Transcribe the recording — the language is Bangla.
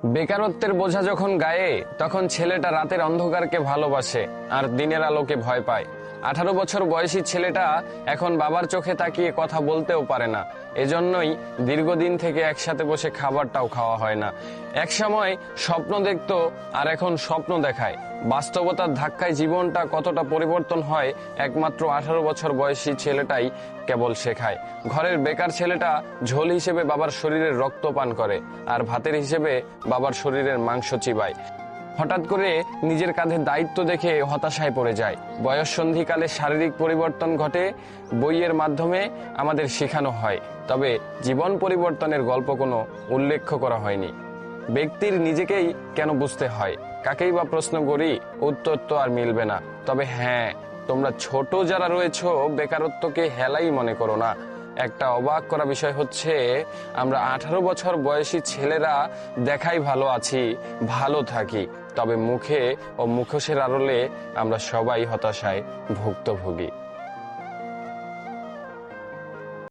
বেকারত্বের বোঝা যখন গায়ে, তখন ছেলেটা রাতের অন্ধকারকে ভালোবাসে আর দিনের আলোকে ভয় পায়। 18 বছর বয়সী ছেলেটা এখন বাবার চোখে তাকিয়ে কথা বলতেও পারে না। এজন্যই দীর্ঘদিন থেকে একসাথে বসে খাবারটাও খাওয়া হয় না। এক সময় স্বপ্ন দেখতো, আর এখন স্বপ্ন দেখায়। বাস্তবতার ধাক্কায় জীবনটা কতটা পরিবর্তন হয় একমাত্র 18 বছর বয়সী ছেলেটাই কেবল শেখায়। ঘরের বেকার ছেলেটা ঝোল হিসেবে বাবার শরীরের রক্ত পান করে, আর ভাতের হিসেবে বাবার শরীরের মাংস চিবায়। হঠাৎ করে নিজের কাঁধে দায়িত্ব দেখে হতাশায় পড়ে যায়। বয়ঃসন্ধিকালে শারীরিক পরিবর্তন ঘটে, বইয়ের মাধ্যমে আমাদের শেখানো হয়, তবে জীবন পরিবর্তনের গল্প কোনো উল্লেখ করা হয়নি। ব্যক্তির নিজেকেই কেন বুঝতে হয়, কাকেই বা প্রশ্ন করি, উত্তর তো আর মিলবে না। তবে হ্যাঁ, তোমরা ছোট যারা রয়েছো, বেকারত্বকে হেলাই মনে করো না। একটা অবাক করা বিষয় হচ্ছে, আমরা 18 বছর বয়সী ছেলেরা দেখাই ভালো আছি, ভালো থাকি, তবে মুখে ও মুখোশের আড়লে আমরা সবাই হতাশায় ভুক্তভোগী।